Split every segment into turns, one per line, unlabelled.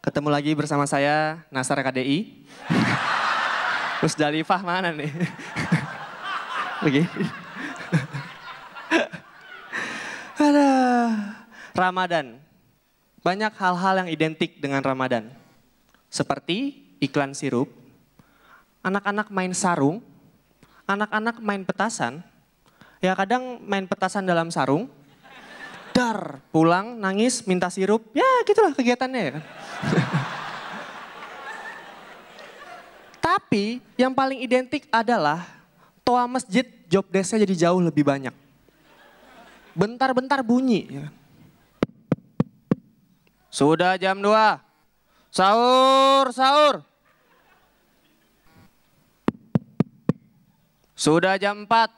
Ketemu lagi bersama saya, Nasar KDI. Terus Dalifah mana nih? Begini. Ramadan. Banyak hal-hal yang identik dengan Ramadan. Seperti iklan sirup, anak-anak main sarung, anak-anak main petasan. Ya kadang main petasan dalam sarung. Dar, pulang, nangis, minta sirup. Ya gitulah kegiatannya ya kan. Tapi yang paling identik adalah toa masjid job desk-nya jadi jauh lebih banyak. Bentar-bentar bunyi. Ya kan? Sudah jam 2. Sahur, sahur. Sudah jam 4.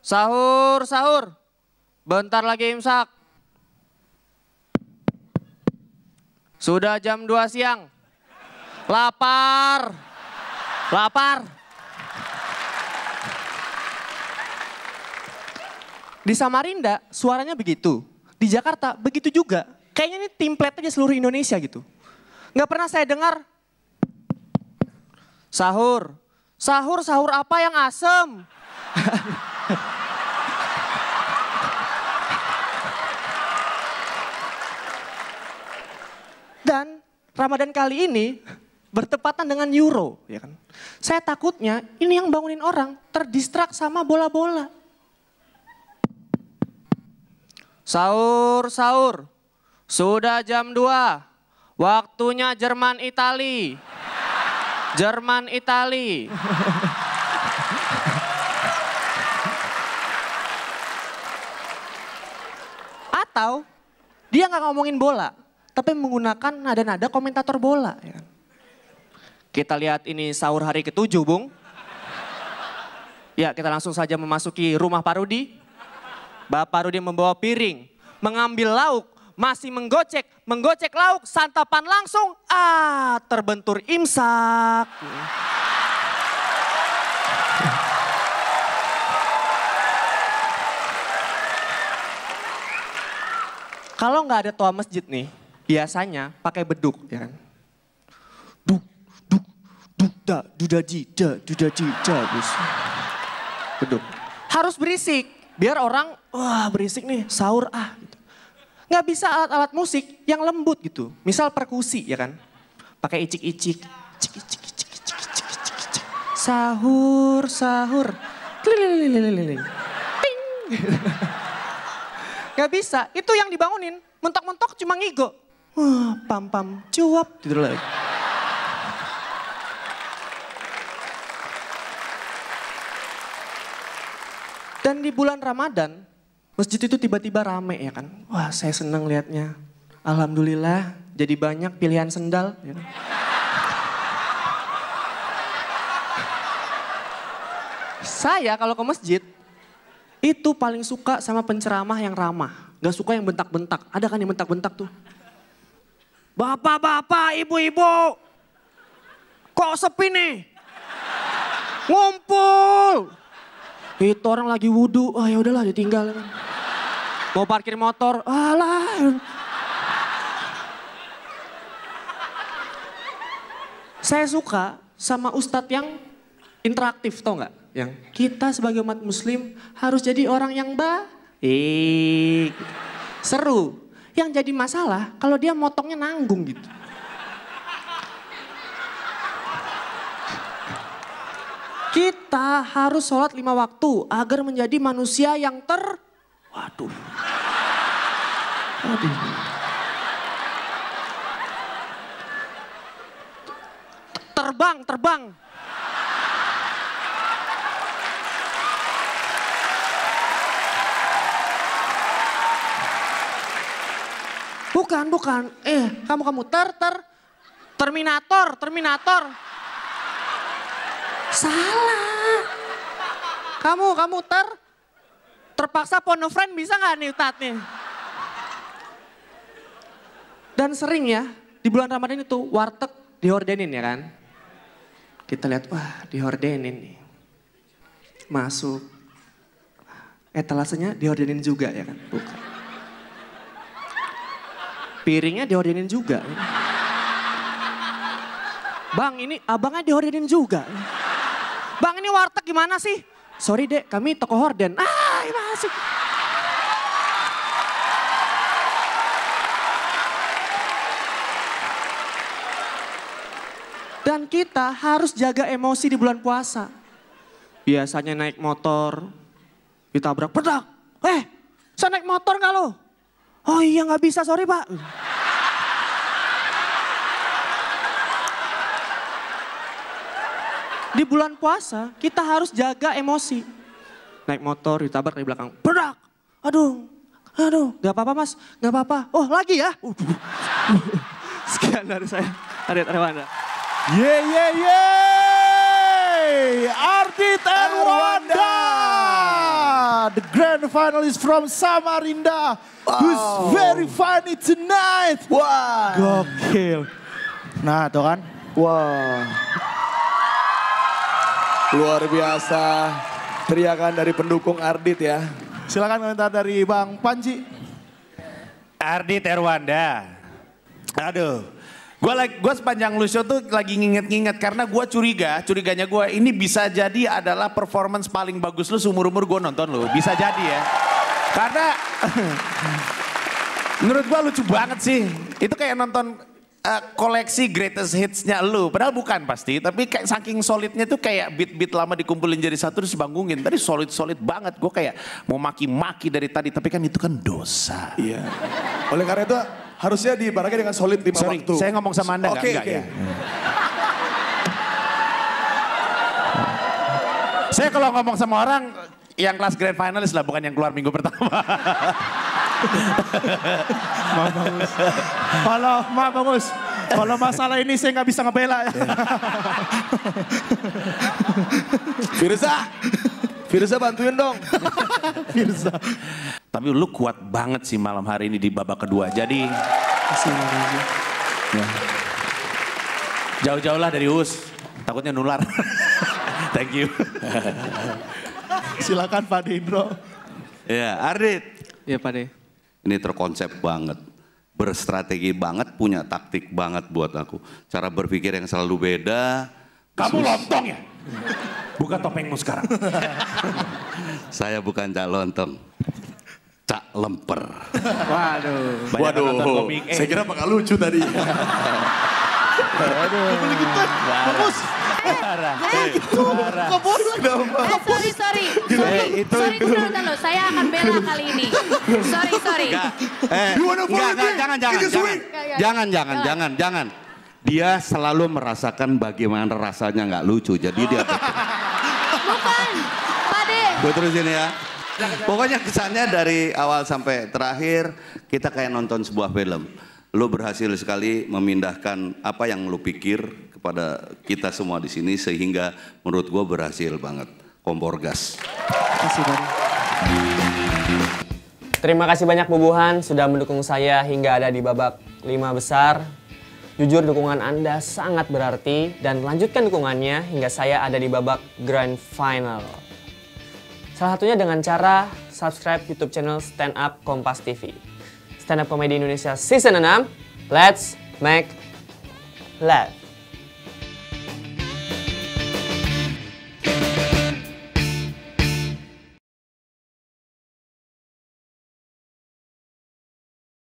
Sahur, sahur. Bentar lagi imsak. Sudah jam 2 siang. Lapar. Lapar. Di Samarinda suaranya begitu. Di Jakarta begitu juga. Kayaknya ini template aja seluruh Indonesia gitu. Nggak pernah saya dengar. Sahur. Sahur, sahur apa yang asem? Dan Ramadan kali ini bertepatan dengan Euro, ya kan? Saya takutnya ini yang bangunin orang terdistrak sama bola-bola. Sahur, sahur. Sudah jam 2. Waktunya Jerman Itali. Jerman Itali. Atau dia nggak ngomongin bola, tapi menggunakan nada-nada komentator bola. Ya kan? Kita lihat ini sahur hari ke-7, Bung. Ya, kita langsung saja memasuki rumah Pak Rudi. Bapak Rudi membawa piring, mengambil lauk, masih menggocek lauk, santapan langsung, terbentur imsak. Kalau nggak ada toa masjid nih, biasanya pakai beduk, ya kan? Duk, duk, duk, da, dudaji, da, dudaji, da, bus. Beduk. Harus berisik, biar orang, wah berisik nih, sahur gitu. Nggak bisa alat-alat musik yang lembut gitu. Misal perkusi, ya kan? Pakai icik-icik, cik-cik, cik-cik. Sahur, sahur. Ting. Gak bisa, itu yang dibangunin. Mentok-mentok cuma ngigo. Pam-pam, cuap. Gitu lagi. Dan di bulan Ramadan, masjid itu tiba-tiba rame ya kan. Wah saya senang liatnya. Alhamdulillah jadi banyak pilihan sendal. Ya kan? Saya kalau ke masjid, itu paling suka sama penceramah yang ramah. Gak suka yang bentak-bentak. Ada kan yang bentak-bentak tuh. Bapak-bapak, ibu-ibu. Kok sepi nih? Ngumpul. Itu orang lagi wudhu. Ya udahlah ditinggal. Mau parkir motor. Alah. Saya suka sama ustadz yang interaktif, tau gak? Yang kita sebagai umat muslim harus jadi orang yang baik. Seru. Yang jadi masalah kalau dia motongnya nanggung gitu. Kita harus sholat 5 waktu agar menjadi manusia yang Waduh. Terbang. Bukan. Kamu Terminator. Salah. Kamu terpaksa pornofriend bisa nggak nih Ustadz nih? Dan sering ya di bulan Ramadan itu warteg dihordenin ya kan? Kita lihat wah dihordenin nih. Masuk. Etalasenya dihordenin juga ya kan? Bukan. Piringnya dihordenin juga. Bang, ini abangnya dihordenin juga. Bang, ini warteg gimana sih? Sorry dek, kami toko horden. Masuk. Dan kita harus jaga emosi di bulan puasa. Biasanya naik motor, ditabrak, pedak. Bisa naik motor nggak lo? Oh iya nggak bisa, sorry pak. Di bulan puasa kita harus jaga emosi. Naik motor ditabrak dari belakang, pedak. Aduh, nggak apa-apa mas, nggak apa-apa. Oh lagi ya? Sekian dari saya, Ardit Erwanda.
Ardit Erwanda, the grand finalist from Samarinda, who's very funny tonight.
Wah,
gokil. Nah, tuh kan.
Wah, luar biasa. Teriakan dari pendukung Ardit ya.
Silakan komentar dari Bang Panji.
Ardit Erwanda. Aduh, gue sepanjang lu show tuh lagi nginget-nginget karena gue curiganya gue ini bisa jadi adalah performance paling bagus lu seumur-umur gue nonton lu. Bisa jadi ya. Karena menurut gue lucu banget sih. Itu kayak nonton koleksi greatest hits-nya lu. Padahal bukan pasti, tapi kayak saking solidnya tuh kayak beat-beat lama dikumpulin jadi satu terus banggungin. Tadi solid banget. Gue kayak mau maki-maki dari tadi, tapi kan itu kan dosa.
Iya. Oleh karena itu harusnya diibaratkan dengan solid 5 waktu.
Saya ngomong sama Anda
Oke.
ya. Saya kalau ngomong sama orang yang kelas grand finalis lah, bukan yang keluar minggu pertama.
Maaf Bagus. Kalau masalah ini saya nggak bisa ngebela.
Firza bantuin dong.
Firza.
Tapi lu kuat banget sih malam hari ini di babak kedua. Jadi ya. Jauh-jauh lah dari US. Takutnya nular. Thank you.
Silakan Pak Dindro.
Ya, Ardit.
Iya Pak De.
Ini terkonsep banget. Berstrategi banget, punya taktik banget buat aku. Cara berpikir yang selalu beda.
Kamu lontong ya? Buka topengmu sekarang.
Saya bukan Cak Lontong. Cak Lemper.
Waduh. Saya kira bakal lucu tadi.
Bagus.
Sorry. Sorry, saya akan bela kali ini. Sorry.
Jangan. Dia selalu merasakan bagaimana rasanya nggak lucu. Jadi dia
Bukan, Pak De.
gue terusin ya. Pokoknya kesannya dari awal sampai terakhir kita kayak nonton sebuah film. Lu berhasil sekali memindahkan apa yang lu pikir kepada kita semua di sini sehingga menurut gue berhasil banget. Kompor gas.
Terima kasih banyak Bubuhan sudah mendukung saya hingga ada di babak 5 besar. Jujur dukungan Anda sangat berarti dan lanjutkan dukungannya hingga saya ada di babak grand final. Salah satunya dengan cara subscribe YouTube channel Stand Up Kompas TV. Stand Up Komedi Indonesia Season 6, let's make laugh.